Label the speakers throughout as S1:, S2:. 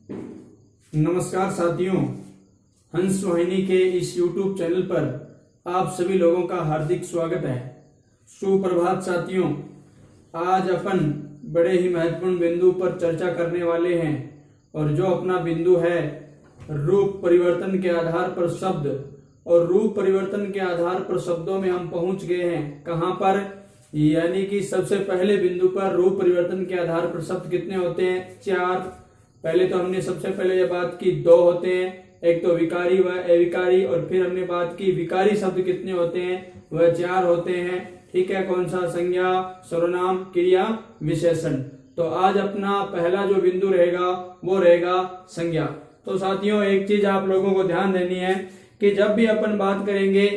S1: नमस्कार साथियों, हंस वाहिनी के इस YouTube चैनल पर आप सभी लोगों का हार्दिक स्वागत है। सुप्रभात साथियों, आज अपन बड़े ही महत्वपूर्ण बिंदु पर चर्चा करने वाले हैं और जो अपना बिंदु है रूप परिवर्तन के आधार पर शब्द। और रूप परिवर्तन के आधार पर शब्दों में हम पहुंच गए हैं कहां पर, यानी कि सबसे पहले बिंदु पर रूप परिवर्तन के आधार पर शब्द कितने होते हैं? 4। पहले तो हमने सबसे पहले ये बात की 2 होते हैं, एक तो विकारी व अविकारी, और फिर हमने बात की विकारी शब्द कितने होते हैं, वह 4 होते हैं। ठीक है, कौन सा? संज्ञा, सर्वनाम, क्रिया, विशेषण। तो आज अपना पहला जो बिंदु रहेगा वो रहेगा संज्ञा। तो साथियों, एक चीज आप लोगों को ध्यान देनी है कि जब भी अपन बात करेंगे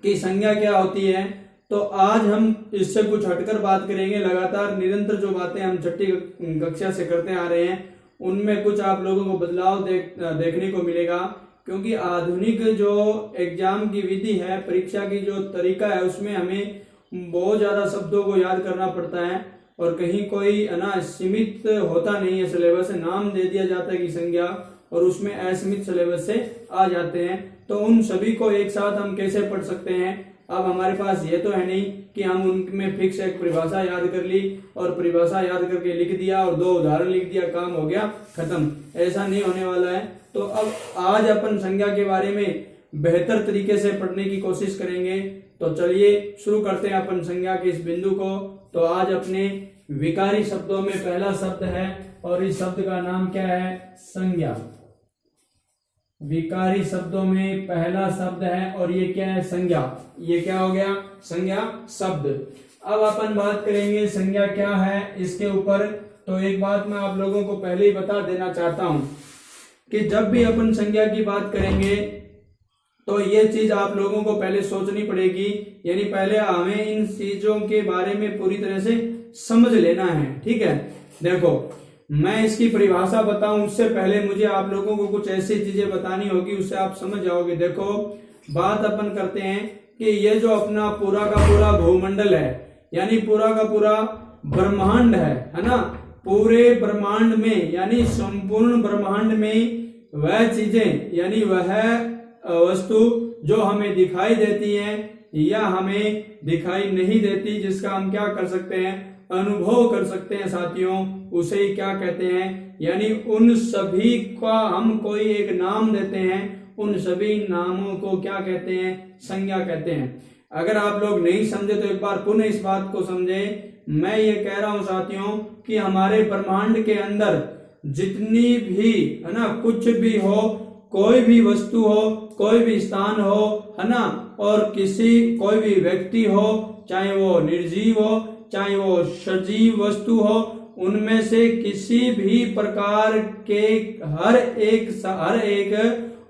S1: कि संज्ञा क्या होती है, तो आज हम इससे कुछ हटकर बात करेंगे। लगातार निरंतर जो बातें हम छठी कक्षा से करते आ रहे हैं उनमें कुछ आप लोगों को बदलाव देखने को मिलेगा, क्योंकि आधुनिक जो एग्जाम की विधि है, परीक्षा की जो तरीका है, उसमें हमें बहुत ज्यादा शब्दों को याद करना पड़ता है और कहीं कोई सीमित होता नहीं है सिलेबस। नाम दे दिया जाता है कि संज्ञा, और उसमें असीमित सिलेबस से आ जाते हैं। तो उन सभी को एक साथ हम कैसे पढ़ सकते हैं? अब हमारे पास ये तो है नहीं कि हम उनमें फिक्स एक परिभाषा याद कर ली और परिभाषा याद करके लिख दिया और 2 उदाहरण लिख दिया, काम हो गया, खत्म। ऐसा नहीं होने वाला है। तो अब आज अपन संज्ञा के बारे में बेहतर तरीके से पढ़ने की कोशिश करेंगे। तो चलिए शुरू करते हैं अपन संज्ञा के इस बिंदु को। तो आज अपने विकारी शब्दों में पहला शब्द है और इस शब्द का नाम क्या है? संज्ञा। विकारी शब्दों में पहला शब्द है और ये क्या है? संज्ञा। ये क्या हो गया? संज्ञा शब्द। अब अपन बात करेंगे संज्ञा क्या है इसके ऊपर। तो एक बात मैं आप लोगों को पहले ही बता देना चाहता हूं कि जब भी अपन संज्ञा की बात करेंगे तो ये चीज आप लोगों को पहले सोचनी पड़ेगी, यानी पहले हमें इन चीजों के बारे में पूरी तरह से समझ लेना है। ठीक है, देखो मैं इसकी परिभाषा बताऊं उससे पहले मुझे आप लोगों को कुछ ऐसी चीजें बतानी होगी, उससे आप समझ जाओगे। देखो, बात अपन करते हैं कि ये जो अपना पूरा का पूरा भूमंडल है, यानी पूरा का पूरा ब्रह्मांड है ना, पूरे ब्रह्मांड में यानी संपूर्ण ब्रह्मांड में वह चीजें यानी वह वस्तु जो हमें दिखाई देती है या हमें दिखाई नहीं देती, जिसका हम क्या कर सकते हैं? अनुभव कर सकते हैं साथियों, उसे ही क्या कहते हैं? यानी उन सभी का हम कोई एक नाम देते हैं, उन सभी नामों को क्या कहते हैं? संज्ञा कहते हैं। अगर आप लोग नहीं समझे तो एक बार पुनः इस बात को समझे। मैं ये कह रहा हूं साथियों कि हमारे ब्रह्मांड के अंदर जितनी भी है ना, कुछ भी हो, कोई भी वस्तु हो, कोई भी स्थान हो, है ना, और कोई भी व्यक्ति हो, चाहे वो निर्जीव हो चाहे वो सजीव वस्तु हो, उनमें से किसी भी प्रकार के हर एक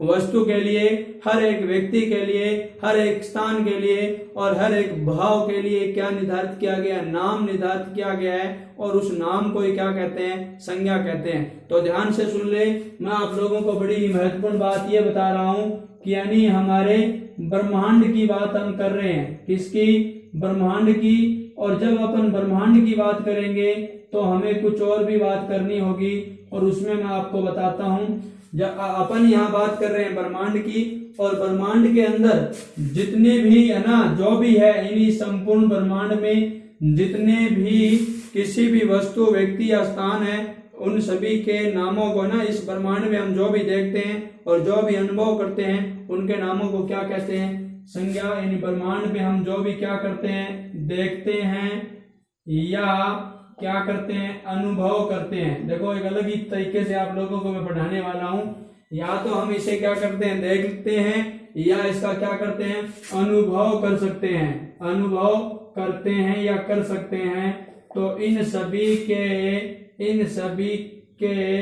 S1: वस्तु के लिए, हर एक व्यक्ति के लिए, हर एक स्थान के लिए और हर एक भाव के लिए क्या निर्धारित किया गया? नाम निर्धारित किया गया है, और उस नाम को ही क्या कहते हैं? संज्ञा कहते हैं। तो ध्यान से सुन ले, मैं आप लोगों को बड़ी ही महत्वपूर्ण बात ये बता रहा हूं कि यानी हमारे ब्रह्मांड की बात हम कर रहे हैं। किसकी? ब्रह्मांड की। और जब अपन ब्रह्मांड की बात करेंगे तो हमें कुछ और भी बात करनी होगी, और उसमें मैं आपको बताता हूं। जब अपन यहाँ बात कर रहे हैं ब्रह्मांड की, और ब्रह्मांड के अंदर जितने भी है ना, जो भी है, इन्हीं संपूर्ण ब्रह्मांड में जितने भी किसी भी वस्तु, व्यक्ति या स्थान है, उन सभी के नामों को ना, इस ब्रह्मांड में हम जो भी देखते हैं और जो भी अनुभव करते हैं, उनके नामों को क्या कहते हैं? संज्ञा। यानी ब्रह्मांड में हम जो भी क्या करते हैं? देखते हैं या क्या करते हैं? अनुभव करते हैं। देखो, एक अलग ही तरीके से आप लोगों को मैं पढ़ाने वाला हूं। या तो हम इसे क्या करते हैं? देखते हैं, या इसका क्या करते हैं? अनुभव कर सकते हैं। अनुभव करते हैं या कर सकते हैं। तो इन सभी के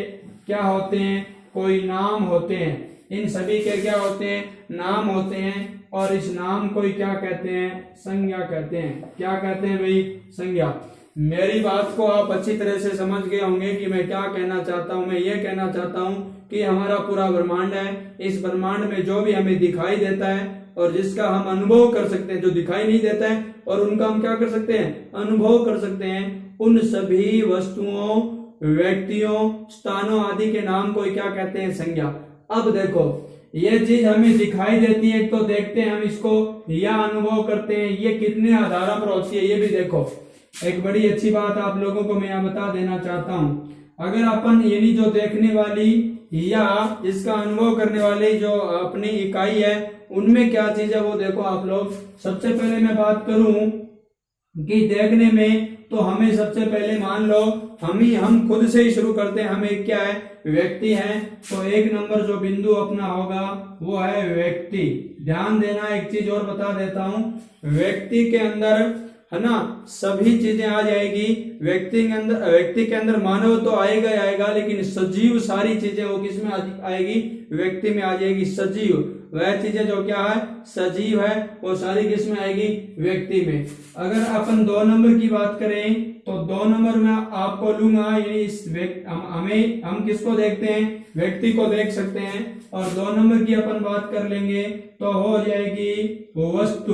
S1: क्या होते हैं? कोई नाम होते हैं। इन सभी के क्या होते हैं? नाम होते हैं, और इस नाम को ही क्या कहते हैं? संज्ञा कहते हैं। क्या कहते हैं भाई? संज्ञा। मेरी बात को आप अच्छी तरह से समझ गए होंगे कि मैं क्या कहना चाहता हूं। मैं ये कहना चाहता हूं कि हमारा पूरा ब्रह्मांड है, इस ब्रह्मांड में जो भी हमें दिखाई देता है और जिसका हम अनुभव कर सकते हैं, जो दिखाई नहीं देता है और उनका हम क्या कर सकते हैं? अनुभव कर सकते हैं। उन सभी वस्तुओं व्यक्तियों, स्थानों आदि के नाम को क्या कहते हैं? संज्ञा। अब देखो ये चीज हमें दिखाई देती है तो देखते हैं हम इसको या अनुभव करते हैं, ये कितने आधारों पर होती है ये भी देखो। एक बड़ी अच्छी बात आप लोगों को मैं यहाँ बता देना चाहता हूँ, अगर अपन यानी जो देखने वाली या इसका अनुभव करने वाली जो अपनी इकाई है उनमें क्या चीज है वो देखो आप लोग। सबसे पहले मैं बात करूं कि देखने में तो हमें सबसे पहले मान लो हम खुद से ही शुरू करते हैं। हमें क्या है? व्यक्ति है। तो एक नंबर जो बिंदु अपना होगा वो है व्यक्ति। ध्यान देना, एक चीज और बता देता हूं, व्यक्ति के अंदर है ना सभी चीजें आ जाएगी। व्यक्ति के अंदर मानव तो आएगा ही आएगा, लेकिन सजीव सारी चीजें वो किसमें आएगी? व्यक्ति में आ जाएगी। सजीव वह चीजें जो क्या है? सजीव है, वो सारी किसमें आएगी? व्यक्ति में। अगर अपन 2 नंबर की बात करें तो 2 नंबर में आपको लूंगा यानी इस हम किसको देखते हैं? व्यक्ति को देख सकते हैं। और 2 नंबर की अपन बात कर लेंगे तो हो जाएगी वस्तु।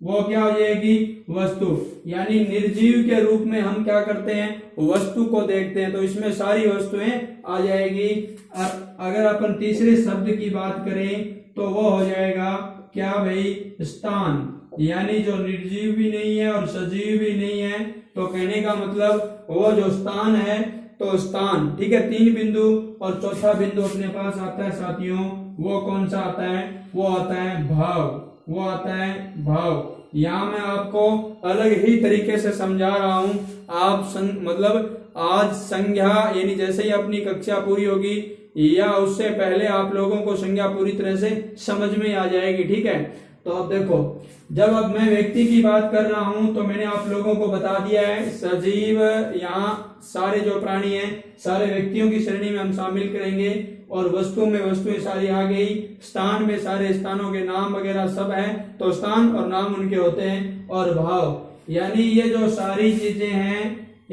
S1: वो क्या हो जाएगी? वस्तु। यानी निर्जीव के रूप में हम क्या करते हैं? वस्तु को देखते हैं, तो इसमें सारी वस्तुएं आ जाएगी। अगर अपन तीसरे शब्द की बात करें तो वो हो जाएगा क्या भाई? स्थान। यानी जो निर्जीव भी नहीं है और सजीव भी नहीं है, तो कहने का मतलब वो जो स्थान है तो स्थान, ठीक है। 3 बिंदु और चौथा बिंदु अपने पास आता है साथियों, वो कौन सा आता है? वो आता है भाव। वो आता है भाव। यहाँ मैं आपको अलग ही तरीके से समझा रहा हूं। आप मतलब आज संज्ञा यानी जैसे ही अपनी कक्षा पूरी होगी या उससे पहले आप लोगों को संज्ञा पूरी तरह से समझ में आ जाएगी, ठीक है। तो अब देखो, जब अब मैं व्यक्ति की बात कर रहा हूं तो मैंने आप लोगों को बता दिया है सजीव, यहाँ सारे जो प्राणी हैं सारे व्यक्तियों की श्रेणी में हम शामिल करेंगे। और वस्तु में वस्तुएं सारी आ गई। स्थान में सारे स्थानों के नाम वगैरह सब है, तो स्थान और नाम उनके होते हैं। और भाव यानी ये जो सारी चीजें हैं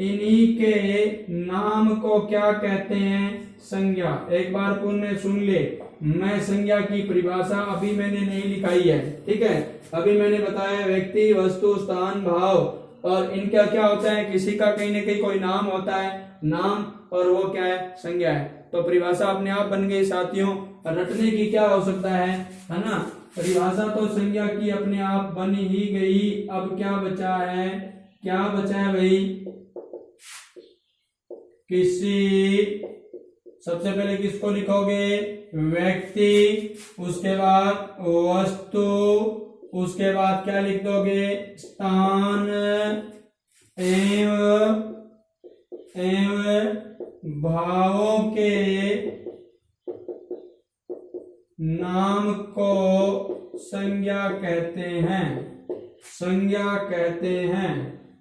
S1: इन्हीं के नाम को क्या कहते हैं? संज्ञा। एक बार पुनः सुन ले, मैं संज्ञा की परिभाषा अभी मैंने नहीं लिखाई है, ठीक है। अभी मैंने बताया व्यक्ति, वस्तु, स्थान, भाव, और इनका क्या होता है? किसी का कहीं न कहीं कोई नाम होता है, नाम, और वो क्या है? संज्ञा है। तो परिभाषा अपने आप बन गई साथियों। रटने की क्या हो सकता है ना? परिभाषा तो संज्ञा की अपने आप बन ही गई। अब क्या बचा है? क्या बचा है भाई? सबसे पहले किसको लिखोगे? व्यक्ति, उसके बाद वस्तु, उसके बाद क्या लिख दोगे? स्थान एवं भावों के नाम को संज्ञा कहते हैं। संज्ञा कहते हैं।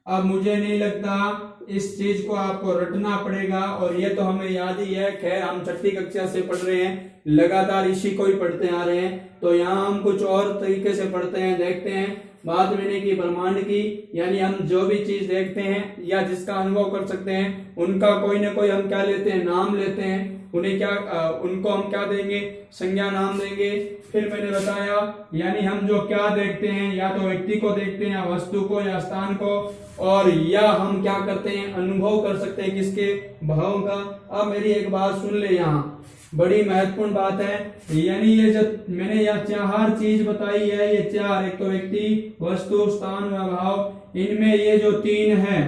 S1: अब मुझे नहीं लगता इस चीज को आपको रटना पड़ेगा, और ये तो हमें याद ही है। खैर हम 6ठी कक्षा से पढ़ रहे हैं, लगातार इसी को ही पढ़ते आ रहे हैं, तो यहाँ हम कुछ और तरीके से पढ़ते हैं, देखते हैं। बात मैंने की ब्रह्मांड की, यानी हम जो भी चीज देखते हैं या जिसका अनुभव कर सकते हैं उनका कोई ना कोई हम क्या लेते हैं? नाम लेते हैं। उन्हें क्या उनको हम क्या देंगे? संज्ञा नाम देंगे। फिर मैंने बताया यानी हम जो क्या देखते हैं, या तो व्यक्ति को देखते हैं, या वस्तु को, या स्थान को, और या हम क्या करते हैं? अनुभव कर सकते हैं किसके? भाव का। अब मेरी एक बात सुन ले, यहाँ बड़ी महत्वपूर्ण बात है। यानी ये जो मैंने यहाँ 4 चीज बताई है, ये 4, एक तो व्यक्ति, वस्तु, स्थान व भाव, इनमें ये जो 3 है,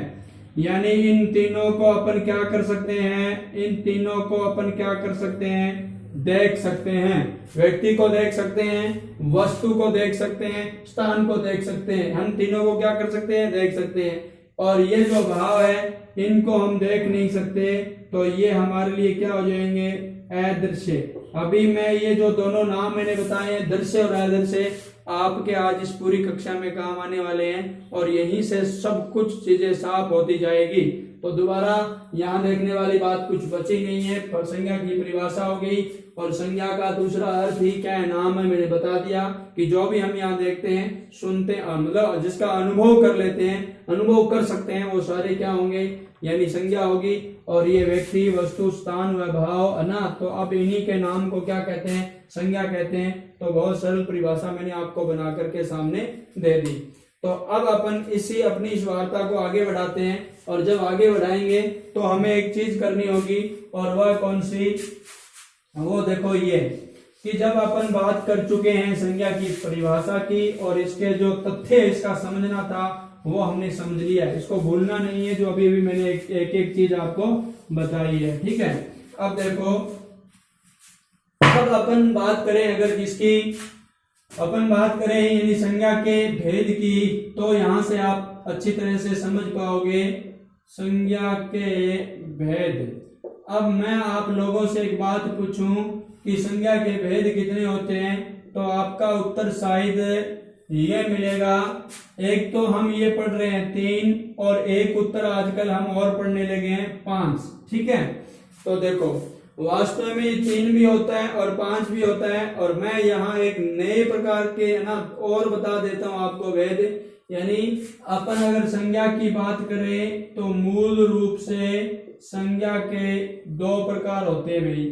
S1: यानी इन तीनों को अपन क्या कर सकते हैं? इन तीनों को अपन क्या कर सकते हैं? देख सकते हैं। व्यक्ति को देख सकते हैं, वस्तु को देख सकते हैं, स्थान को देख सकते हैं। हम तीनों को क्या कर सकते हैं? देख सकते हैं। और ये जो भाव है इनको हम देख नहीं सकते, तो ये हमारे लिए क्या हो जाएंगे? अदृश्य। अभी मैं ये जो दोनों नाम मैंने बताए हैं, दृश्य और अदृश्य, आपके आज इस पूरी कक्षा में काम आने वाले हैं, और यहीं से सब कुछ चीजें साफ होती जाएगी। तो दोबारा यहाँ देखने वाली बात कुछ बची नहीं है। संज्ञा की परिभाषा हो गई, और संज्ञा का दूसरा अर्थ ही क्या है? नाम है। मैंने बता दिया कि जो भी हम यहाँ देखते हैं, सुनते हैं, मतलब जिसका अनुभव कर लेते हैं, अनुभव कर सकते हैं, वो सारे क्या होंगे? यानी संज्ञा होगी। और ये व्यक्ति, वस्तु, स्थान व भाव है ना, तो अब इन्हीं के नाम को क्या कहते हैं? संज्ञा कहते हैं। तो बहुत सरल परिभाषा मैंने आपको बना करके सामने दे दी। तो अब अपन इसी अपनी इस वार्ता को आगे बढ़ाते हैं, और जब आगे बढ़ाएंगे तो हमें एक चीज करनी होगी, और वह कौन सी, वो देखो ये कि जब अपन बात कर चुके हैं संज्ञा की परिभाषा की और इसके जो तथ्य इसका समझना था वो हमने समझ लिया है, इसको भूलना नहीं है, जो अभी अभी मैंने एक एक चीज आपको बताई है, ठीक है। अब देखो, अब अपन बात करें अगर जिसकी अपन बात करें यानी संज्ञा के भेद की, तो यहां से आप अच्छी तरह से समझ पाओगे संज्ञा के भेद। अब मैं आप लोगों से एक बात पूछूं कि संज्ञा के भेद कितने होते हैं, तो आपका उत्तर शायद ये मिलेगा, एक तो हम ये पढ़ रहे हैं 3, और एक उत्तर आजकल हम और पढ़ने लगे हैं 5, ठीक है। तो देखो वास्तव में 3 भी होता है और 5 भी होता है, और मैं यहाँ एक नए प्रकार के ना और बता देता हूँ आपको भेद। यानी अपन अगर संज्ञा की बात करें तो मूल रूप से संज्ञा के 2 प्रकार होते हैं भाई।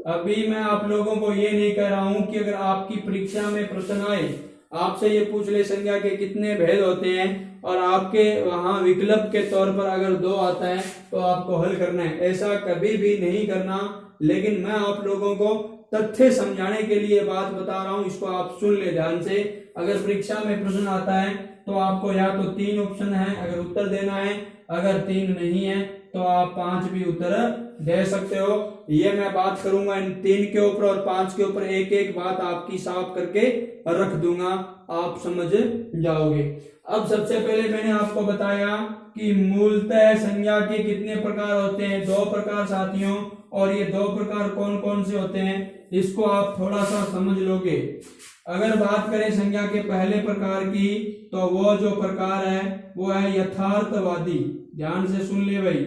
S1: अभी मैं आप लोगों को ये नहीं कह रहा हूं कि अगर आपकी परीक्षा में प्रश्न आए, आपसे ये पूछ ले संज्ञा के कितने भेद होते हैं, और आपके वहां विकल्प के तौर पर अगर 2 आता है तो आपको हल करना है, ऐसा कभी भी नहीं करना। लेकिन मैं आप लोगों को तथ्य समझाने के लिए बात बता रहा हूं, इसको आप सुन ले ध्यान से। अगर परीक्षा में प्रश्न आता है तो आपको या तो 3 ऑप्शन है अगर उत्तर देना है, अगर 3 नहीं है तो आप 5 भी उत्तर दे सकते हो। ये मैं बात करूंगा इन 3 के ऊपर और 5 के ऊपर, एक एक बात आपकी साफ करके रख दूंगा, आप समझ जाओगे। अब सबसे पहले मैंने आपको बताया कि मूलतः संज्ञा के कितने प्रकार होते हैं, 2 प्रकार साथियों, और ये 2 प्रकार कौन कौन से होते हैं इसको आप थोड़ा सा समझ लोगे। अगर बात करें संज्ञा के पहले प्रकार की, तो वो जो प्रकार है वो है यथार्थवादी। ध्यान से सुन ले भाई,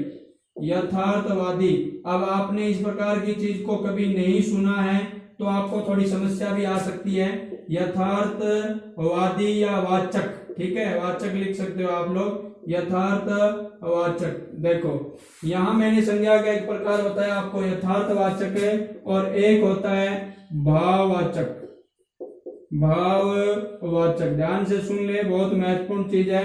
S1: यथार्थवादी। अब आपने इस प्रकार की चीज को कभी नहीं सुना है तो आपको थोड़ी समस्या भी आ सकती है। यथार्थवादी या वाचक, ठीक है, वाचक लिख सकते हो आप लोग, यथार्थवाचक। देखो यहां मैंने संज्ञा का एक प्रकार बताया आपको, यथार्थवाचक है, और एक होता है भाववाचक। भाववाचक ध्यान से सुन ले, बहुत महत्वपूर्ण चीज है।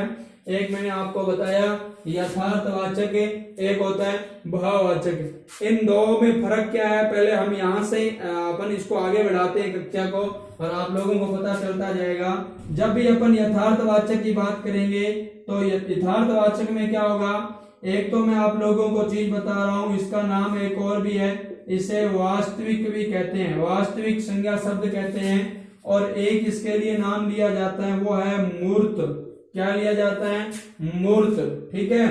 S1: एक मैंने आपको बताया यथार्थवाचक, एक होता है भाववाचक। इन 2 में फर्क क्या है, पहले हम यहाँ से अपन इसको आगे बढ़ाते हैं कक्षा को, और आप लोगों को पता चलता जाएगा। जब भी अपन यथार्थवाचक की बात करेंगे तो यथार्थवाचक में क्या होगा, एक तो मैं आप लोगों को चीज बता रहा हूं, इसका नाम एक और भी है, इसे वास्तविक भी कहते हैं, वास्तविक संज्ञा शब्द कहते हैं। और एक इसके लिए नाम लिया जाता है वो है मूर्त। क्या लिया जाता है, मूर्त, ठीक है,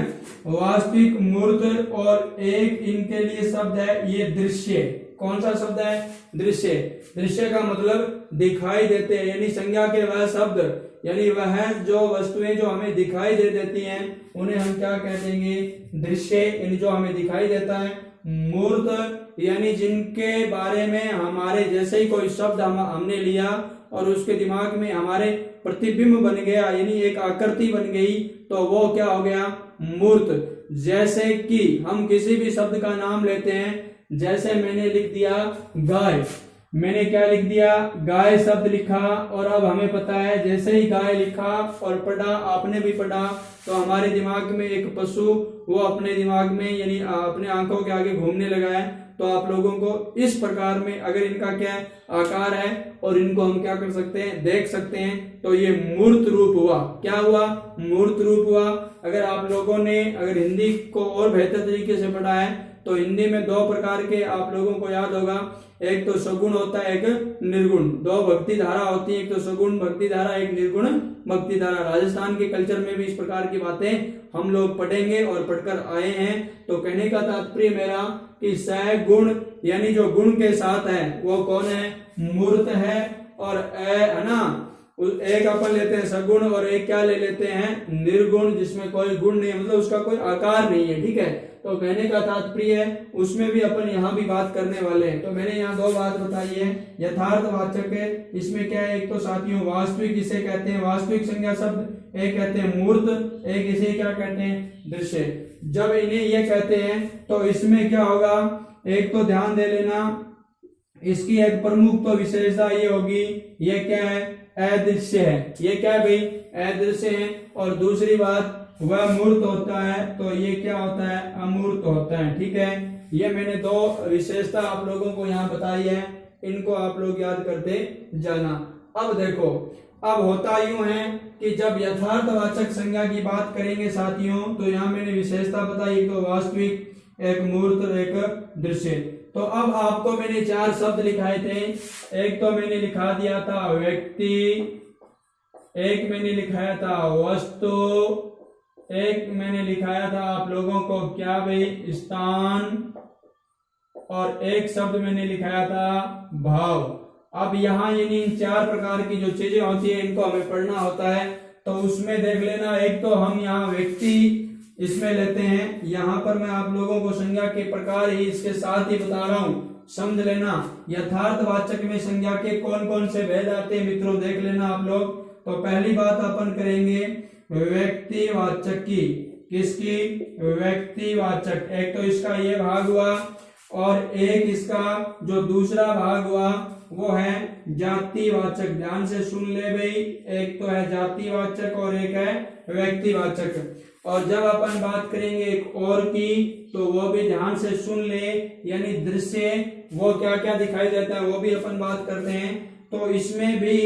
S1: वास्तविक मूर्त। और एक इनके लिए शब्द है ये दृश्य। कौन सा शब्द है, दृश्य। दृश्य का मतलब दिखाई देते हैं, यानी संज्ञा के वह शब्द, यानी वह जो वस्तुएं जो हमें दिखाई दे देती हैं उन्हें हम क्या कह देंगे, दृश्य, यानी जो हमें दिखाई देता है। मूर्त यानी जिनके बारे में हमारे जैसे ही कोई शब्द हमने लिया और उसके दिमाग में हमारे प्रतिबिंब बन गया, यानी एक आकृति बन गई, तो वो क्या हो गया, मूर्त। जैसे कि हम किसी भी शब्द का नाम लेते हैं, जैसे मैंने लिख दिया गाय, मैंने क्या लिख दिया, गाय शब्द लिखा, और अब हमें पता है जैसे ही गाय लिखा और पढ़ा, आपने भी पढ़ा, तो हमारे दिमाग में एक पशु वो अपने दिमाग में यानी अपने आंखों के आगे घूमने लगा है। तो आप लोगों को इस प्रकार में अगर इनका क्या आकार है और इनको हम क्या कर सकते हैं, देख सकते हैं, तो ये मूर्त रूप हुआ। क्या हुआ, मूर्त रूप हुआ। अगर आप लोगों ने अगर हिंदी को और बेहतर तरीके से पढ़ा है तो हिंदी में 2 प्रकार के आप लोगों को याद होगा, एक तो सगुण होता है, एक निर्गुण। 2 भक्ति धारा होती है, एक तो सगुण भक्ति धारा, एक निर्गुण भक्ति धारा। राजस्थान के कल्चर में भी इस प्रकार की बातें हम लोग पढ़ेंगे और पढ़कर आए हैं। तो कहने का तात्पर्य मेरा कि सगुण यानी जो गुण के साथ है वो कौन है, मूर्त है। और है ना, एक अपन लेते हैं सगुण और एक क्या ले लेते हैं, निर्गुण, जिसमें कोई गुण नहीं, मतलब उसका कोई आकार नहीं है, ठीक है। तो कहने का तात्पर्य है उसमें भी अपन यहाँ भी बात करने वाले हैं। तो मैंने यहाँ 2 बात बताई है, यथार्थवाचक है, इसमें क्या है, एक तो साथियों वास्तविक इसे कहते हैं, वास्तविक संज्ञा शब्द, एक कहते हैं मूर्त, एक इसे क्या कहते हैं, दृश्य। जब इन्हें ये कहते हैं तो इसमें क्या होगा, एक तो ध्यान दे लेना, इसकी एक प्रमुख तो विशेषता ये होगी, ये क्या है, अदृश्य है। ये क्या है भाई, अदृश्य है। और दूसरी बात, वह मूर्त होता है, तो ये क्या होता है, अमूर्त होता है। ठीक है, ये मैंने दो विशेषता आप लोगों को यहाँ बताई है, इनको आप लोग याद करते जाना। अब देखो, अब होता यूं है कि जब यथार्थवाचक संज्ञा की बात करेंगे साथियों, तो यहाँ मैंने विशेषता बताई, एक तो वास्तविक, एक मूर्त, एक दृश्य। तो अब आपको मैंने 4 शब्द लिखाए थे। एक तो मैंने लिखा दिया था व्यक्ति, एक मैंने लिखाया था वस्तु, एक मैंने लिखाया था आप लोगों को क्या भाई, स्थान, और एक शब्द मैंने लिखाया था भाव। अब यहाँ इन 4 प्रकार की जो चीजें होती है, इनको हमें पढ़ना होता है। तो उसमें देख लेना, एक तो हम यहाँ व्यक्ति इसमें लेते हैं। यहाँ पर मैं आप लोगों को संज्ञा के प्रकार ही इसके साथ ही बता रहा हूँ, समझ लेना। यथार्थवाचक में संज्ञा के कौन कौन से भेद आते हैं मित्रों, देख लेना आप लोग। तो पहली बात अपन करेंगे व्यक्तिवाचक की। किसकी, व्यक्तिवाचक। एक तो इसका ये भाग हुआ, और एक इसका जो दूसरा भाग हुआ वो है जातिवाचक। ध्यान से सुन ले भाई, एक तो है जातिवाचक और एक है व्यक्तिवाचक। और जब अपन बात करेंगे एक और की, तो वो भी ध्यान से सुन ले, यानी दृश्य, वो क्या क्या दिखाई देता है वो भी अपन बात करते हैं। तो इसमें भी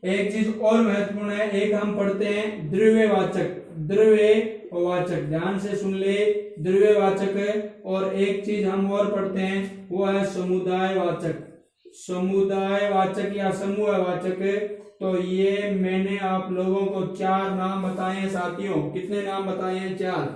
S1: एक चीज और महत्वपूर्ण है, एक हम पढ़ते हैं द्रव्यवाचक। द्रव्यवाचक, ध्यान से सुन ले, द्रव्यवाचक है। और एक चीज हम और पढ़ते हैं, वो है समुदायवाचक। समुदायवाचक या समूहवाचक। तो ये मैंने आप लोगों को 4 नाम बताए हैं साथियों। कितने नाम बताए हैं, 4।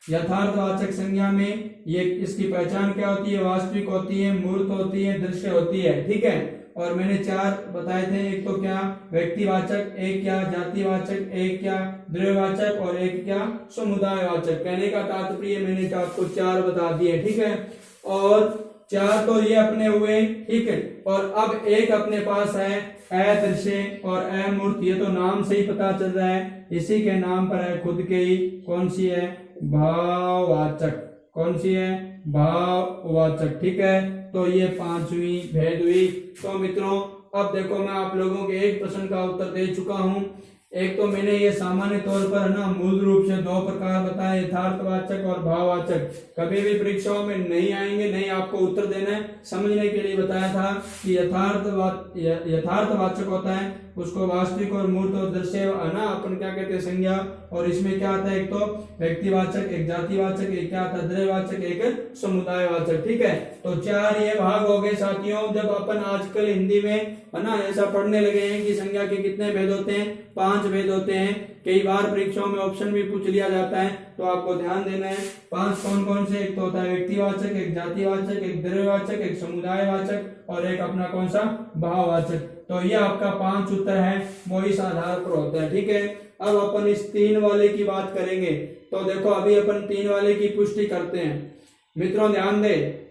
S1: यथार्थवाचक संज्ञा में ये इसकी पहचान क्या होती है, वास्तविक होती है, मूर्त होती है, दृश्य होती है। ठीक है, और मैंने 4 बताए थे, एक तो क्या व्यक्तिवाचक, एक क्या जातिवाचक, एक क्या द्रव्यवाचक, और एक क्या समुदायवाचक। कहने का तात्पर्य मैंने आपको 4 बता दिए। ठीक है, और 4 तो ये अपने हुए। ठीक है, और अब एक अपने पास है अदृश्य और अमूर्त। ये तो नाम से ही पता चल रहा है, इसी के नाम पर है खुद के ही। कौन सी है, भाववाचक। कौन सी है, भाववाचक। ठीक है, तो ये 5वीं भेद हुई। तो मित्रों, अब देखो, मैं आप लोगों के एक प्रश्न का उत्तर दे चुका हूं। एक तो मैंने ये सामान्य तौर पर ना मूल रूप से 2 प्रकार बताए, यथार्थवाचक और भाववाचक। कभी भी परीक्षाओं में नहीं आएंगे, नहीं आपको उत्तर देना है, समझने के लिए बताया था कि यथार्थवाचक होता है, उसको वास्तविक और मूर्त और दृश्य ना अपन क्या कहते हैं, संज्ञा। और इसमें क्या आता है, एक तो व्यक्तिवाचक, एक जातिवाचक, एक क्या आता है, द्रव्यवाचक, एक समुदायवाचक। ठीक है, तो 4 ये भाग हो गए साथियों। जब अपन आजकल हिंदी में है ना ऐसा पढ़ने लगे हैं कि संज्ञा के कितने भेद होते हैं, 5 भेद होते हैं। कई बार परीक्षाओं में ऑप्शन भी पूछ लिया जाता है, तो आपको ध्यान देना है 5 कौन कौन से। एक तो होता है व्यक्तिवाचक, एक जातिवाचक, एक द्रव्यवाचक, एक समुदायवाचक, और एक अपना कौन सा, भाववाचक। तो ये आपका 5 उत्तर है, वो इस आधार पर होता है। ठीक है, अब अपन इस 3 वाले की बात करेंगे। तो देखो, अभी अपन 3 वाले की पुष्टि करते हैं। मित्रों ध्यान दे,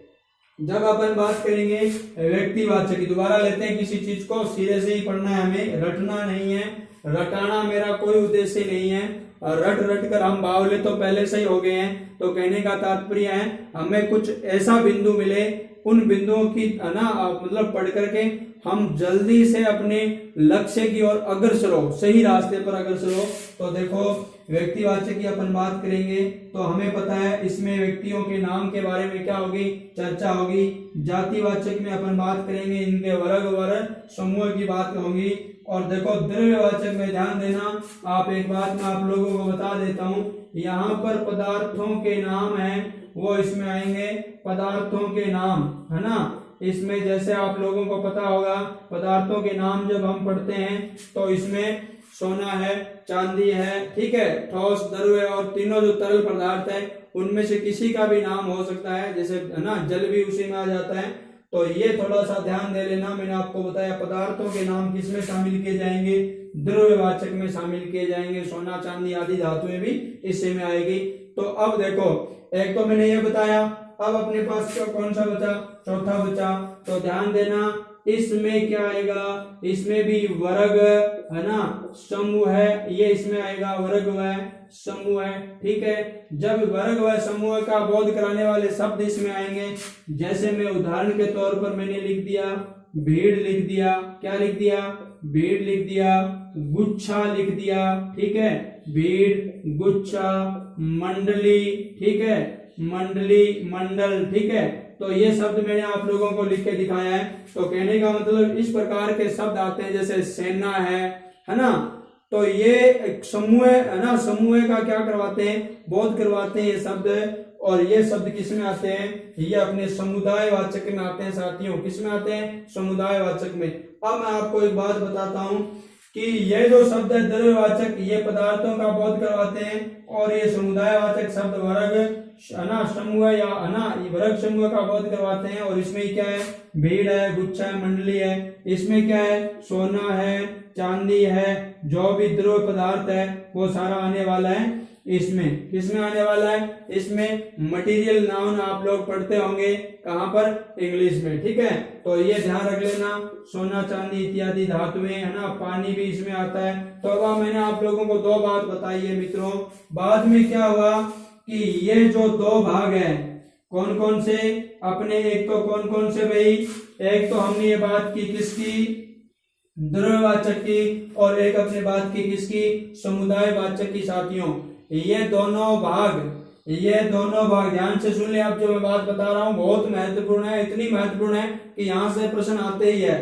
S1: जब अपन बात करेंगे व्यक्तिवाचक की, दोबारा लेते हैं किसी चीज को, सिरे से ही पढ़ना है हमें, रटना नहीं है। रटाना मेरा कोई उद्देश्य नहीं है, रट कर हम बावले तो पहले से ही हो गए हैं। तो कहने का तात्पर्य है, हमें कुछ ऐसा बिंदु मिले, उन बिंदुओं की ना मतलब पढ़ करके हम जल्दी से अपने लक्ष्य की ओर अग्रसर हो, सही रास्ते पर अग्रसर हो। तो देखो, व्यक्तिवाचक की अपन बात करेंगे, तो हमें पता है इसमें व्यक्तियों के नाम के बारे में क्या होगी, चर्चा होगी। जातिवाचक में अपन बात करेंगे, इनके वर्ग समूह की बात होगी। और देखो, द्रव्यवाचक में ध्यान देना, आप एक बात मैं आप लोगों को बता देता हूं, यहाँ पर पदार्थों के नाम हैं, वो इसमें आएंगे, पदार्थों के नाम, है ना। इसमें जैसे आप लोगों को पता होगा, पदार्थों के नाम जब हम पढ़ते हैं, तो इसमें सोना है, चांदी है, ठीक है, ठोस, द्रव्य, और तीनों जो तरल पदार्थ है, उनमें से किसी का भी नाम हो सकता है, जैसे है ना, जल भी उसी में आ जाता है। तो ये थोड़ा सा ध्यान दे लेना। मैंने आपको बताया पदार्थों के नाम किसमें शामिल किए जाएंगे, द्रव्यवाचक में शामिल किए जाएंगे। सोना, चांदी आदि धातुएं भी इसी में आएगी। तो अब देखो, एक तो मैंने ये बताया, अब अपने पास कौन सा बचा, चौथा बचा। तो ध्यान देना, इसमें क्या आएगा, इसमें भी वर्ग है ना, समूह है, ये इसमें आएगा वर्ग व समूह है। ठीक है, जब वर्ग व समूह का बोध कराने वाले शब्द इसमें आएंगे, जैसे मैं उदाहरण के तौर पर मैंने लिख दिया भीड़ लिख दिया, क्या लिख दिया, भीड़ लिख दिया, गुच्छा लिख दिया, ठीक है, भीड़, गुच्छा, मंडली, ठीक है, मंडली, मंडल, ठीक है। तो ये शब्द मैंने आप लोगों को लिख के दिखाया है। तो कहने का मतलब इस प्रकार के शब्द आते हैं, जैसे सेना है ना, तो ये समूह है ना, समूह का क्या करवाते हैं, बोध करवाते हैं ये शब्द। और ये शब्द किस में आते हैं, ये अपने समुदाय वाचक में आते हैं साथियों, किस में आते हैं, समुदाय वाचक में। अब मैं आपको एक बात बताता हूं कि ये जो शब्द है द्रव्यवाचक, ये पदार्थों का बोध करवाते हैं, और ये समुदायवाचक शब्द वर्ग अना समूह या अना वर्ग समूह का बोध करवाते हैं। और इसमें क्या है, भीड़ है, गुच्छा है, मंडली है, इसमें क्या है, सोना है, चांदी है, जो भी द्रव्य पदार्थ है वो सारा आने वाला है इसमें। किसमें आने वाला है, इसमें मटेरियल नाउन आप लोग पढ़ते होंगे, कहां पर, इंग्लिश में। ठीक है, तो ये ध्यान रख लेना, सोना चांदी इत्यादि धातुएं है ना, पानी भी इसमें आता है। तो अब मैंने आप लोगों को दो बात बताई है मित्रों। बाद में क्या हुआ कि ये जो दो भाग है, कौन कौन से अपने, एक तो कौन कौन से भाई, एक तो हमने ये बात की किसकी, द्रव्यवाचक की, और एक अपने बात की किसकी, समुदायवाचक की। साथियों ये दोनों भाग ध्यान से सुन ले, अब जो मैं बात बता रहा हूं बहुत महत्वपूर्ण है, इतनी महत्वपूर्ण है कि यहां से प्रश्न आते ही है।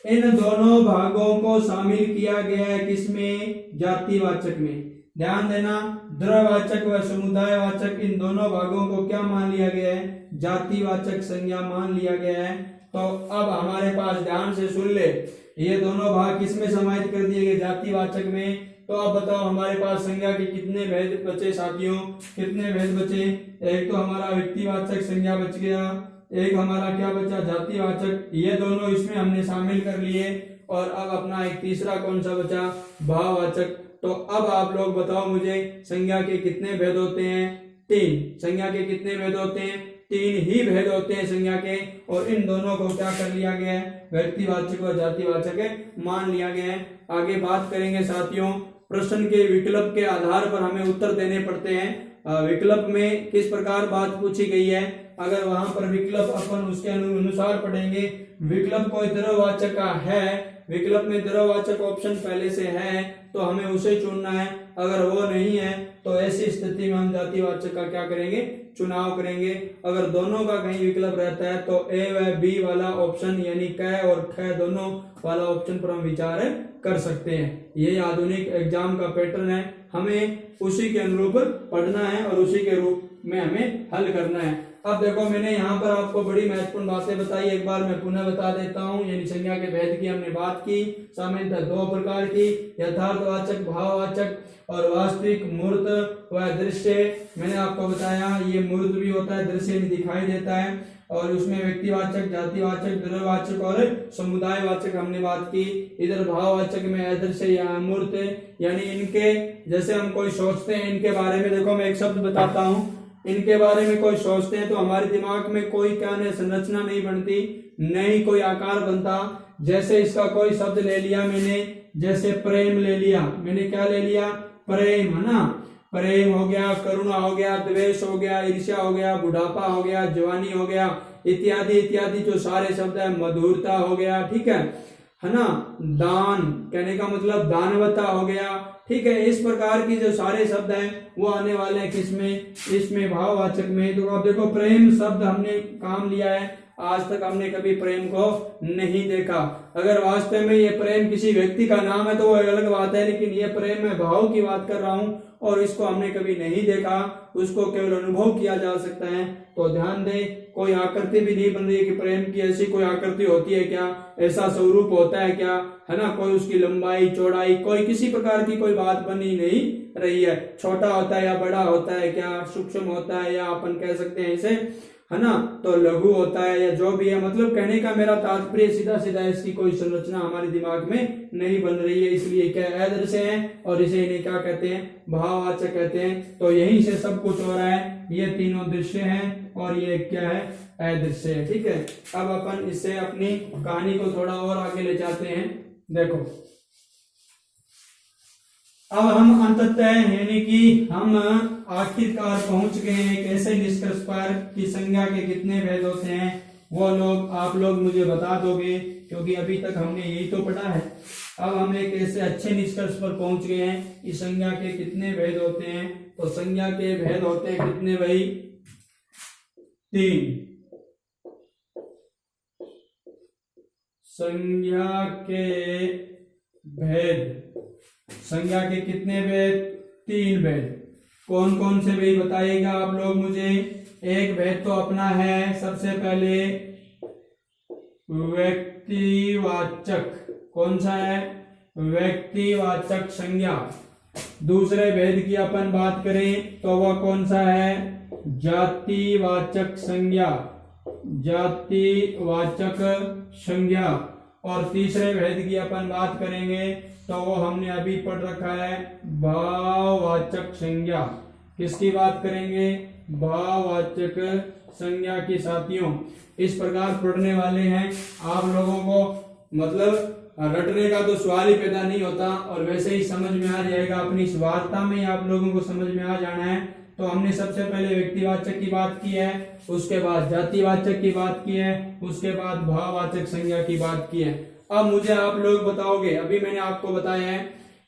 S1: इन दोनों भागों को शामिल किया गया है किसमें, जातिवाचक में। ध्यान देना, द्रव्यवाचक व समुदायवाचक इन दोनों भागों को क्या मान लिया गया है, जातिवाचक संज्ञा मान लिया गया है। तो अब हमारे पास ध्यान से सुन ले, ये दोनों भाग किसमें समाहित कर दिए गए, जातिवाचक में। तो अब बताओ हमारे पास संज्ञा के कितने भेद बचे साथियों, कितने भेद बचे, एक तो हमारा व्यक्तिवाचक संज्ञा बच गया, एक हमारा क्या बचा, जातिवाचक, ये दोनों इसमें हमने शामिल कर लिए। और अब अपना एक तीसरा कौन सा बचा, भाववाचक। तो अब आप लोग बताओ मुझे, संज्ञा के कितने भेद होते हैं, 3। संज्ञा के कितने भेद होते हैं, 3 ही भेद होते हैं संज्ञा के। और इन दोनों को क्या कर लिया गया है, व्यक्तिवाचक और जातिवाचक मान लिया गया है। आगे बात करेंगे साथियों, प्रश्न के विकल्प के आधार पर हमें उत्तर देने पड़ते हैं। विकल्प में किस प्रकार बात पूछी गई है, अगर वहां पर विकल्प अपन उसके अनुसार पढ़ेंगे। विकल्प कोई द्रव्यवाचक का है, विकल्प में द्रव्यवाचक ऑप्शन पहले से है तो हमें उसे चुनना है, अगर वो नहीं है तो ऐसी स्थिति में हम जातिवाचक का क्या करेंगे, चुनाव करेंगे। अगर दोनों का कहीं विकल्प रहता है तो ए व बी वाला ऑप्शन यानी क और ख दोनों वाला ऑप्शन पर हम विचार कर सकते हैं। ये आधुनिक एग्जाम का पैटर्न है, हमें उसी के अनुरूप पढ़ना है और उसी के रूप में हमें हल करना है। अब देखो मैंने यहाँ पर आपको बड़ी महत्वपूर्ण बातें बताई, एक बार मैं पुनः बता देता हूँ। यानी संज्ञा के भेद की हमने बात की, सामान्यतः 2 प्रकार की, यथार्थवाचक, भाववाचक और वास्तविक मूर्त व दृश्य। मैंने आपको बताया ये मूर्त भी होता है, दृश्य भी दिखाई देता है। और उसमें व्यक्तिवाचक, जातिवाचक, द्रव्यवाचक और समुदायवाचक हमने बात की। इधर भाववाचक में अदृश्य या अमूर्त, यानी इनके जैसे हम कोई सोचते हैं इनके बारे में। देखो मैं एक शब्द बताता हूँ, इनके बारे में कोई सोचते हैं तो हमारे दिमाग में कोई क्या नहीं, संरचना नहीं बनती, नहीं कोई आकार बनता। जैसे इसका कोई शब्द ले लिया मैंने, जैसे प्रेम ले लिया मैंने, क्या ले लिया, प्रेम, है ना, प्रेम हो गया, करुणा हो गया, द्वेष हो गया, ईर्ष्या हो गया, बुढ़ापा हो गया, जवानी हो गया, इत्यादि इत्यादि जो सारे शब्द है, मधुरता हो गया, ठीक है ना, दान कहने का मतलब दानवता हो गया, ठीक है। इस प्रकार की जो सारे शब्द हैं वो आने वाले हैं किसमें, इसमें भाववाचक में। तो अब देखो प्रेम शब्द हमने काम लिया है, आज तक हमने कभी प्रेम को नहीं देखा। अगर वास्तव में ये प्रेम किसी व्यक्ति का नाम है तो वो अलग बात है, लेकिन ये प्रेम मैं भाव की बात कर रहा हूँ और इसको हमने कभी नहीं देखा, उसको केवल अनुभव किया जा सकता है। तो ध्यान दे, कोई आकृति भी नहीं बन रही है कि प्रेम की ऐसी कोई आकृति होती है क्या, ऐसा स्वरूप होता है क्या, है ना, कोई उसकी लंबाई चौड़ाई कोई किसी प्रकार की कोई बात बनी नहीं रही है। छोटा होता है या बड़ा होता है क्या, सूक्ष्म होता है या अपन कह सकते हैं इसे, है ना, तो लघु होता है या जो भी है। मतलब कहने का मेरा तात्पर्य सीधा सीधा इसकी कोई संरचना हमारे दिमाग में नहीं बन रही है, इसलिए क्या अदृश्य है और इसे इन्हें क्या कहते हैं, भाववाचक कहते हैं। तो यहीं से सब कुछ हो रहा है, ये तीनों दृश्य हैं और ये क्या है, अदृश्य है। ठीक है, अब अपन इससे अपनी कहानी को थोड़ा और आगे ले जाते हैं। देखो, अब हम अंततः यानी कि हम आखिरकार पहुंच गए हैं एक ऐसे निष्कर्ष पर कि संज्ञा के कितने भेद होते हैं, वो आप लोग मुझे बता दोगे, क्योंकि अभी तक हमने यही तो पढ़ा है। अब हम एक ऐसे अच्छे निष्कर्ष पर पहुंच गए हैं कि संज्ञा के कितने भेद होते हैं। तो संज्ञा के भेद होते हैं कितने भाई, 3। संज्ञा के भेद, संज्ञा के कितने भेद, 3 भेद। कौन कौन से भाई बताइएगा आप लोग मुझे। एक भेद तो अपना है सबसे पहले व्यक्तिवाचक, कौन सा है, व्यक्तिवाचक संज्ञा। दूसरे भेद की अपन बात करें तो वह कौन सा है, जातिवाचक संज्ञा, जातिवाचक संज्ञा। और तीसरे भेद की अपन बात करेंगे तो वो हमने अभी पढ़ रखा है, भाववाचक संज्ञा। किसकी बात करेंगे, भाववाचक संज्ञा की साथियों। इस प्रकार पढ़ने वाले हैं आप लोगों को, मतलब रटने का तो सवाल ही पैदा नहीं होता और वैसे ही समझ में आ जाएगा। अपनी इस वार्ता में आप लोगों को समझ में आ जाना है। तो हमने सबसे पहले व्यक्तिवाचक की बात की है, उसके बाद जातिवाचक की बात की है, उसके बाद भाववाचक संज्ञा की बात की है। अब मुझे आप लोग बताओगे, अभी मैंने आपको बताया है,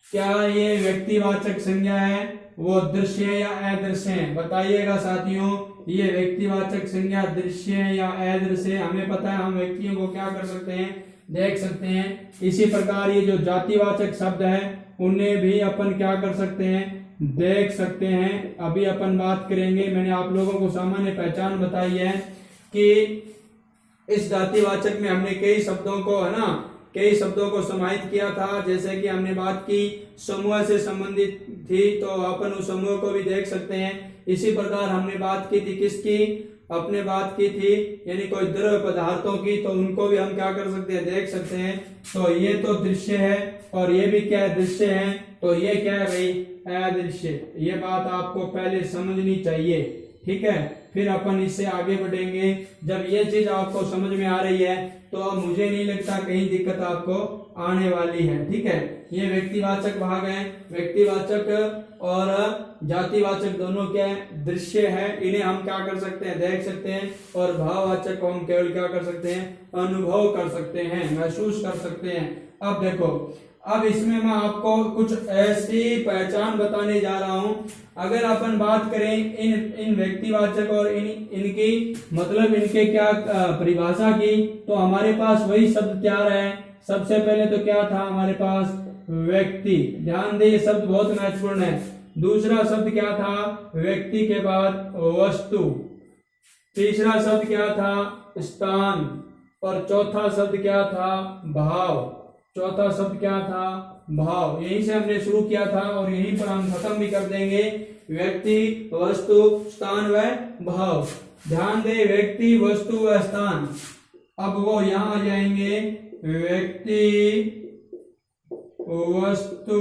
S1: क्या ये व्यक्तिवाचक संज्ञा है वो दृश्य है या अदृश्य है, बताइएगा साथियों। ये व्यक्तिवाचक संज्ञा दृश्य है या अदृश्य है, हमें पता है, हम व्यक्तियों को क्या कर सकते हैं, देख सकते हैं। इसी प्रकार ये जो जातिवाचक शब्द है उन्हें भी अपन क्या कर सकते हैं, देख सकते हैं। अभी अपन बात करेंगे, मैंने आप लोगों को सामान्य पहचान बताई है कि इस जातिवाचक में हमने कई शब्दों को, है ना, कई शब्दों को समाहित किया था। जैसे कि हमने बात की समूह से संबंधित थी, तो अपन उस समूह को भी देख सकते हैं। इसी प्रकार हमने बात की थी किसकी, अपने बात की थी यानी कोई द्रव्य पदार्थों की, तो उनको भी हम क्या कर सकते हैं, देख सकते हैं। तो ये तो दृश्य है और ये भी क्या है, दृश्य है। तो ये क्या है भाई, अदृश्य। ये बात आपको पहले समझनी चाहिए, ठीक है। फिर अपन इससे आगे बढ़ेंगे। जब ये चीज आपको समझ में आ रही है तो अब मुझे नहीं लगता कहीं दिक्कत आपको आने वाली है, ठीक है। ये व्यक्तिवाचक भाग है, व्यक्तिवाचक और जातिवाचक दोनों क्या है, दृश्य है। इन्हें हम क्या कर सकते हैं, देख सकते हैं। और भाववाचक को हम केवल क्या कर सकते हैं, अनुभव कर सकते हैं, महसूस कर सकते हैं। अब देखो, अब इसमें मैं आपको कुछ ऐसी पहचान बताने जा रहा हूं। अगर अपन बात करें इन व्यक्तिवाचक और इनकी मतलब इनके क्या परिभाषा की, तो हमारे पास वही शब्द तैयार है। सबसे पहले तो क्या था हमारे पास, व्यक्ति। ध्यान दे, ये शब्द बहुत महत्वपूर्ण है। दूसरा शब्द क्या था, व्यक्ति के बाद वस्तु। तीसरा शब्द क्या था, स्थान। और चौथा शब्द क्या था, भाव। चौथा शब्द क्या था, भाव। यहीं से हमने शुरू किया था और यहीं पर हम खत्म भी कर देंगे। व्यक्ति, वस्तु, स्थान व भाव। ध्यान दे, व्यक्ति, वस्तु व स्थान। अब वो यहां आ जाएंगे, व्यक्ति, वस्तु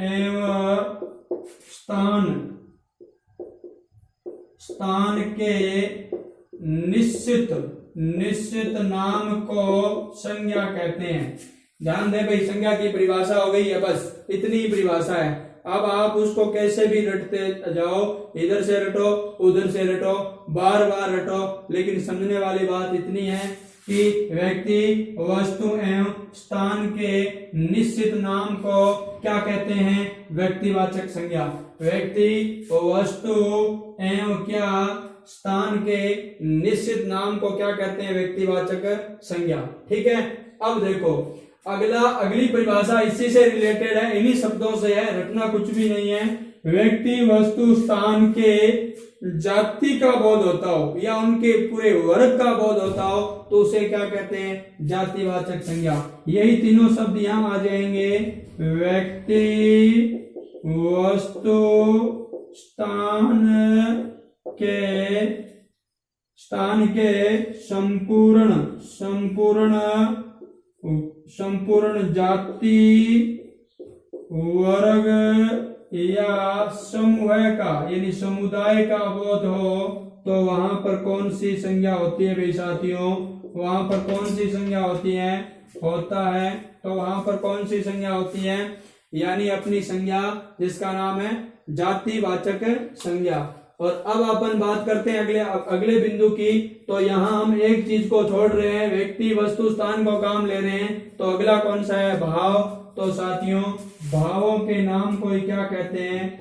S1: एवं स्थान। स्थान के निश्चित नाम को संज्ञा कहते हैं। ध्यान दे भाई, संज्ञा की परिभाषा हो गई है, बस इतनी ही परिभाषा है। अब आप उसको कैसे भी रटते जाओ, इधर से रटो, उधर से रटो, बार बार रटो, लेकिन समझने वाली बात इतनी है कि व्यक्ति, वस्तु एवं स्थान के निश्चित नाम को क्या कहते हैं, व्यक्तिवाचक संज्ञा। व्यक्ति, वस्तु एवं क्या, स्थान के निश्चित नाम को क्या कहते हैं, व्यक्तिवाचक संज्ञा। ठीक है। अब देखो, अगली परिभाषा इसी से रिलेटेड है, इन्हीं शब्दों से है, रटना कुछ भी नहीं है। व्यक्ति, वस्तु, स्थान के जाति का बोध होता हो या उनके पूरे वर्ग का बोध होता हो तो उसे क्या कहते हैं, जातिवाचक संज्ञा। यही तीनों शब्द यहां आ जाएंगे, व्यक्ति, वस्तु, स्थान के संपूर्ण जाति, वर्ग या समूह का यानी समुदाय का बोध हो तो वहां पर कौन सी संज्ञा होती है भाई साथियों? वहां पर कौन सी संज्ञा होती है? होता है। तो वहां पर कौन सी संज्ञा होती है? यानी अपनी संज्ञा, जिसका नाम है जातिवाचक संज्ञा। और अब अपन बात करते हैं अगले बिंदु की। तो यहाँ हम एक चीज को छोड़ रहे हैं, व्यक्ति वस्तु स्थान को काम ले रहे हैं। तो अगला कौन सा है? भाव। तो साथियों भावों के नाम को ही क्या कहते हैं?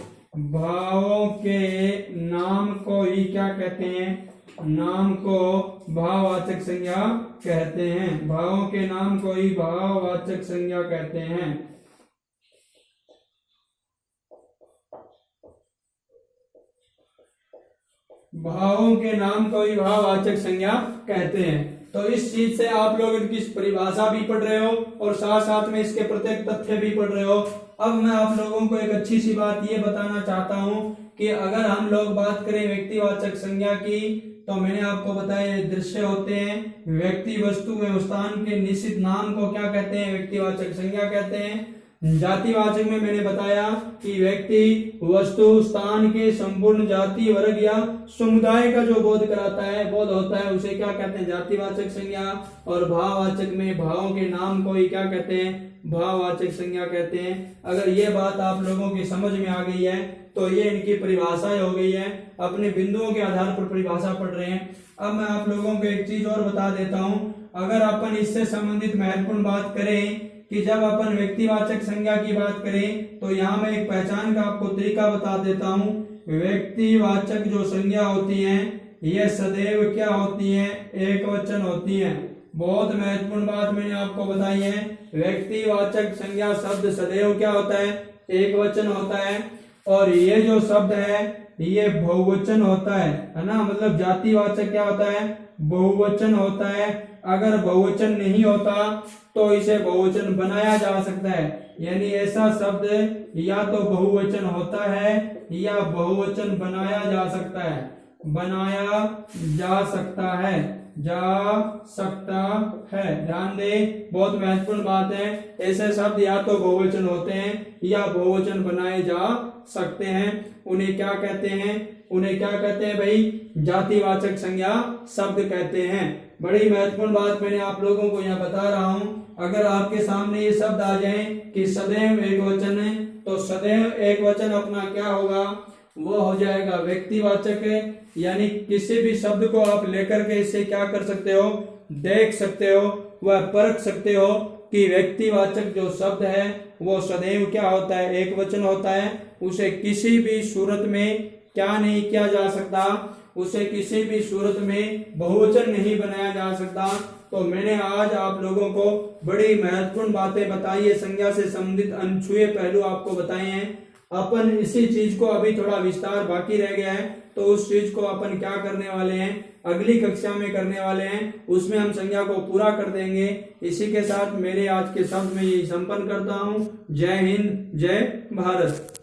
S1: भावों के नाम को ही क्या कहते हैं? नाम को भाववाचक संज्ञा कहते हैं। भावों के नाम को ही भाववाचक संज्ञा कहते हैं। भावों के नाम को ही भाववाचक संज्ञा कहते हैं। तो इस चीज से आप लोग इनकी परिभाषा भी पढ़ रहे हो और साथ साथ में इसके प्रत्येक तथ्य भी पढ़ रहे हो। अब मैं आप लोगों को एक अच्छी सी बात ये बताना चाहता हूं कि अगर हम लोग बात करें व्यक्तिवाचक संज्ञा की, तो मैंने आपको बताया ये दृश्य होते हैं। व्यक्ति वस्तु में स्थान के निश्चित नाम को क्या कहते हैं? व्यक्तिवाचक संज्ञा कहते हैं। जातिवाचक में मैंने बताया कि व्यक्ति वस्तु स्थान के संपूर्ण जाति वर्ग या समुदाय का जो बोध कराता है, बोध होता है, उसे क्या कहते हैं? जातिवाचक संज्ञा। और भाववाचक में भावों के नाम को ही क्या कहते हैं? भाववाचक संज्ञा कहते हैं। अगर ये बात आप लोगों की समझ में आ गई है तो ये इनकी परिभाषाएं हो गई है। अपने बिंदुओं के आधार पर परिभाषा पढ़ रहे हैं। अब मैं आप लोगों को एक चीज और बता देता हूं। अगर अपन इससे संबंधित महत्वपूर्ण बात करें कि जब अपन व्यक्तिवाचक संज्ञा की बात करें, तो यहाँ मैं एक पहचान का आपको तरीका बता देता हूँ। व्यक्तिवाचक जो संज्ञा होती हैं, ये सदैव क्या होती हैं? एक वचन होती हैं। बहुत महत्वपूर्ण बात मैंने आपको बताई है। व्यक्तिवाचक संज्ञा शब्द सदैव क्या होता है? एक वचन होता है। और ये जो शब्द है ये बहुवचन होता है ना। मतलब जातिवाचक क्या होता है? बहुवचन होता है। अगर बहुवचन नहीं होता तो इसे बहुवचन बनाया जा सकता है। यानी ऐसा शब्द या तो बहुवचन होता है या बहुवचन बनाया जा सकता है। बनाया जा सकता है, जा सकता है। ध्यान दे, बहुत महत्वपूर्ण बात है। ऐसे शब्द या तो बहुवचन होते हैं या बहुवचन बनाए जा सकते हैं। उन्हें क्या कहते हैं? उन्हें क्या कहते हैं भाई? जातिवाचक संज्ञा शब्द कहते हैं। बड़ी महत्वपूर्ण बात मैंने आप लोगों को यहाँ बता रहा हूँ। अगर आपके सामने ये शब्द आ जाए कि सदैव एक वचन है, तो सदैव एक वचन अपना क्या होगा? वो हो जाएगा व्यक्तिवाचक। यानी किसी भी शब्द को आप लेकर के इससे क्या कर सकते हो? देख सकते हो, वह परख सकते हो कि व्यक्तिवाचक जो शब्द है वो सदैव क्या होता है? एक वचन होता है। उसे किसी भी सूरत में क्या नहीं किया जा सकता? उसे किसी भी सूरत में बहुवचन नहीं बनाया जा सकता। तो मैंने आज आप लोगों को बड़ी महत्वपूर्ण बातें बताई है, संज्ञा से संबंधित अनछुए पहलू आपको बताए हैं। अपन इसी चीज को, अभी थोड़ा विस्तार बाकी रह गया है, तो उस चीज को अपन क्या करने वाले हैं? अगली कक्षा में करने वाले हैं। उसमें हम संज्ञा को पूरा कर देंगे। इसी के साथ मेरे आज के शब्द में यही संपन्न करता हूँ। जय हिंद, जय भारत।